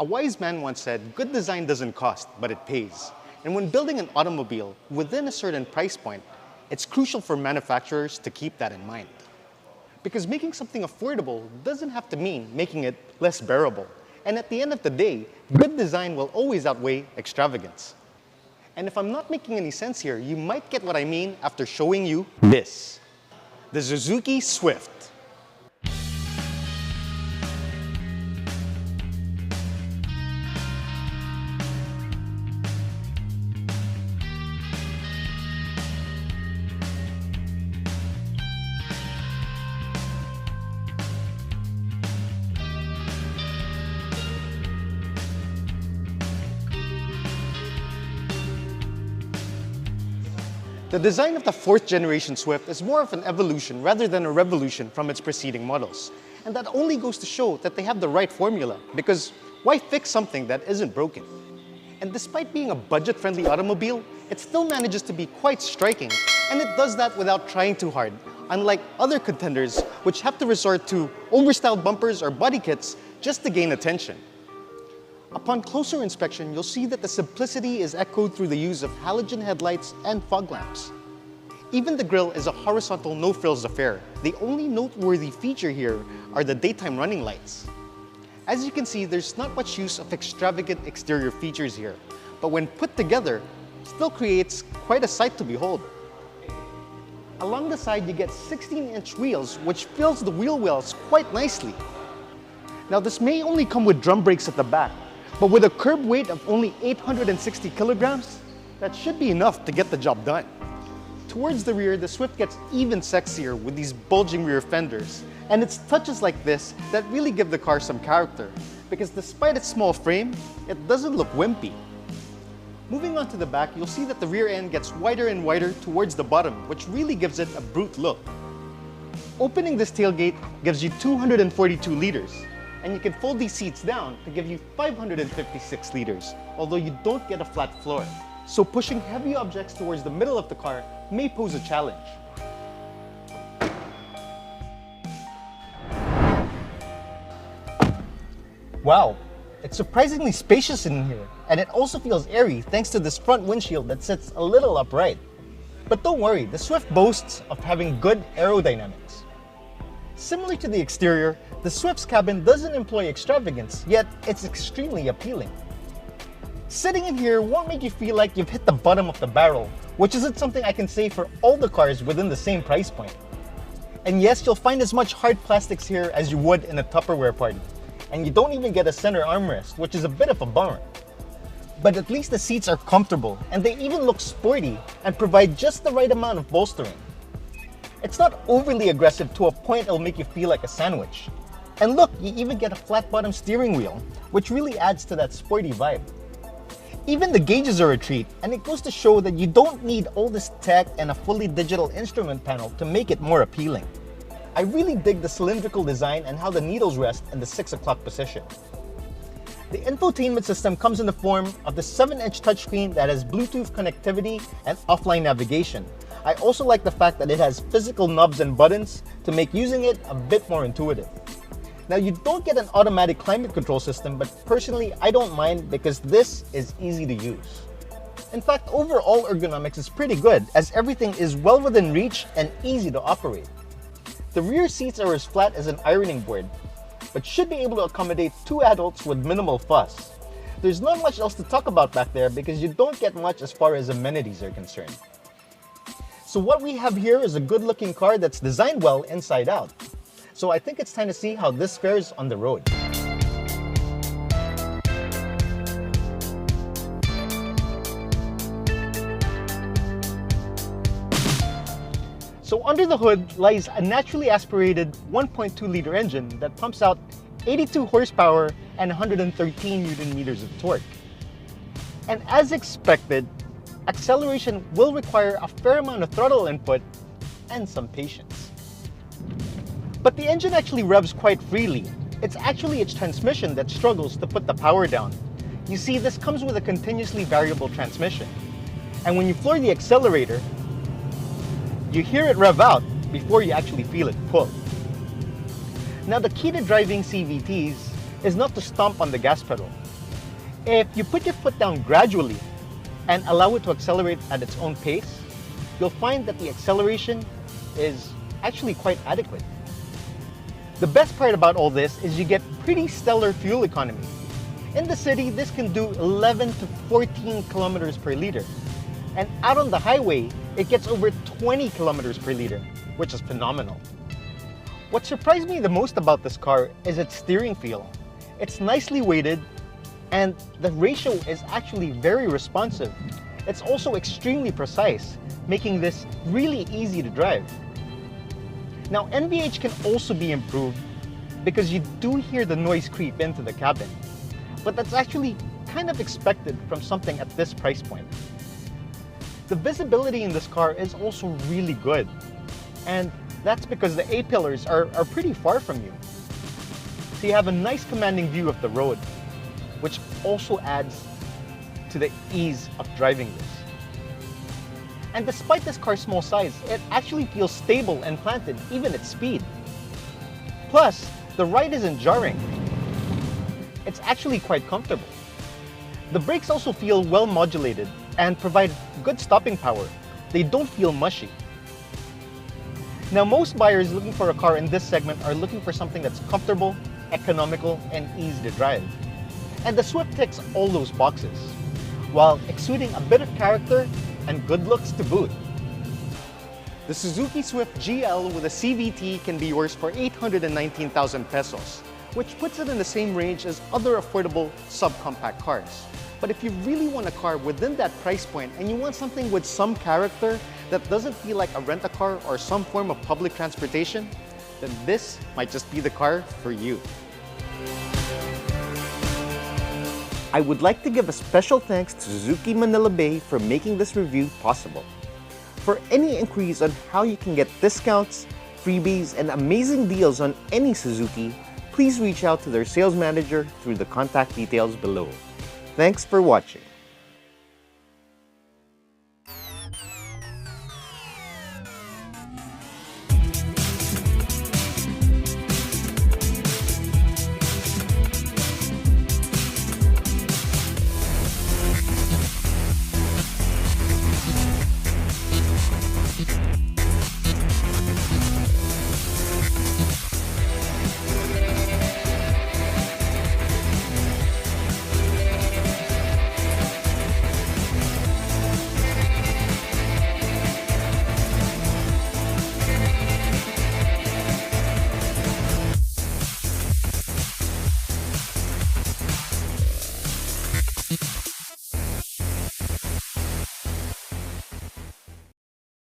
A wise man once said, good design doesn't cost, but it pays. And when building an automobile within a certain price point, it's crucial for manufacturers to keep that in mind. Because making something affordable doesn't have to mean making it less bearable. And at the end of the day, good design will always outweigh extravagance. And if I'm not making any sense here, you might get what I mean after showing you this. The Suzuki Swift. The design of the 4th generation Swift is more of an evolution rather than a revolution from its preceding models. And that only goes to show that they have the right formula, because why fix something that isn't broken? And despite being a budget-friendly automobile, it still manages to be quite striking, and it does that without trying too hard, unlike other contenders which have to resort to overstyled bumpers or body kits just to gain attention. Upon closer inspection, you'll see that the simplicity is echoed through the use of halogen headlights and fog lamps. Even the grille is a horizontal no-frills affair. The only noteworthy feature here are the daytime running lights. As you can see, there's not much use of extravagant exterior features here, but when put together, still creates quite a sight to behold. Along the side, you get 16-inch wheels, which fills the wheel wells quite nicely. Now, this may only come with drum brakes at the back, but with a curb weight of only 860 kilograms, that should be enough to get the job done. Towards the rear, the Swift gets even sexier with these bulging rear fenders, and it's touches like this that really give the car some character, because despite its small frame, it doesn't look wimpy. Moving on to the back, you'll see that the rear end gets wider and wider towards the bottom, which really gives it a brute look. Opening this tailgate gives you 242 liters, and you can fold these seats down to give you 556 liters, although you don't get a flat floor. So pushing heavy objects towards the middle of the car may pose a challenge. Wow, it's surprisingly spacious in here, and it also feels airy thanks to this front windshield that sits a little upright. But don't worry, the Swift boasts of having good aerodynamics. Similar to the exterior, the Swift's cabin doesn't employ extravagance, yet it's extremely appealing. Sitting in here won't make you feel like you've hit the bottom of the barrel, which isn't something I can say for all the cars within the same price point. And yes, you'll find as much hard plastics here as you would in a Tupperware party. And you don't even get a center armrest, which is a bit of a bummer. But at least the seats are comfortable, and they even look sporty and provide just the right amount of bolstering. It's not overly aggressive to a point it'll make you feel like a sandwich. And look, you even get a flat-bottom steering wheel, which really adds to that sporty vibe. Even the gauges are a treat, and it goes to show that you don't need all this tech and a fully digital instrument panel to make it more appealing. I really dig the cylindrical design and how the needles rest in the 6 o'clock position. The infotainment system comes in the form of the 7-inch touchscreen that has Bluetooth connectivity and offline navigation. I also like the fact that it has physical knobs and buttons to make using it a bit more intuitive. Now, you don't get an automatic climate control system, but personally I don't mind because this is easy to use. In fact, overall ergonomics is pretty good as everything is well within reach and easy to operate. The rear seats are as flat as an ironing board, but should be able to accommodate 2 adults with minimal fuss. There's not much else to talk about back there because you don't get much as far as amenities are concerned. So what we have here is a good-looking car that's designed well inside out. So I think it's time to see how this fares on the road. So under the hood lies a naturally aspirated 1.2-liter engine that pumps out 82 horsepower and 113 Newton meters of torque. And as expected, acceleration will require a fair amount of throttle input and some patience. But the engine actually revs quite freely. It's actually its transmission that struggles to put the power down. You see, this comes with a continuously variable transmission. And when you floor the accelerator, you hear it rev out before you actually feel it pull. Now, the key to driving CVTs is not to stomp on the gas pedal, If you put your foot down gradually and allow it to accelerate at its own pace, you'll find that the acceleration is actually quite adequate. The best part about all this is you get pretty stellar fuel economy. In the city, this can do 11 to 14 kilometers per liter. And out on the highway, it gets over 20 kilometers per liter, which is phenomenal. What surprised me the most about this car is its steering feel. It's nicely weighted, and the ratio is actually very responsive. It's also extremely precise, making this really easy to drive. Now, NVH can also be improved because you do hear the noise creep into the cabin, but that's actually kind of expected from something at this price point. The visibility in this car is also really good, and that's because the A-pillars are pretty far from you. So you have a nice commanding view of the road, which also adds to the ease of driving this. And despite this car's small size, it actually feels stable and planted even at speed. Plus, the ride isn't jarring. It's actually quite comfortable. The brakes also feel well modulated and provide good stopping power. They don't feel mushy. Now, most buyers looking for a car in this segment are looking for something that's comfortable, economical, and easy to drive. And the Swift ticks all those boxes, while exuding a bit of character and good looks to boot. The Suzuki Swift GL with a CVT can be yours for 819,000 pesos, which puts it in the same range as other affordable subcompact cars. But if you really want a car within that price point and you want something with some character that doesn't feel like a rent-a-car or some form of public transportation, then this might just be the car for you. I would like to give a special thanks to Suzuki Manila Bay for making this review possible. For any inquiries on how you can get discounts, freebies, and amazing deals on any Suzuki, please reach out to their sales manager through the contact details below. Thanks for watching.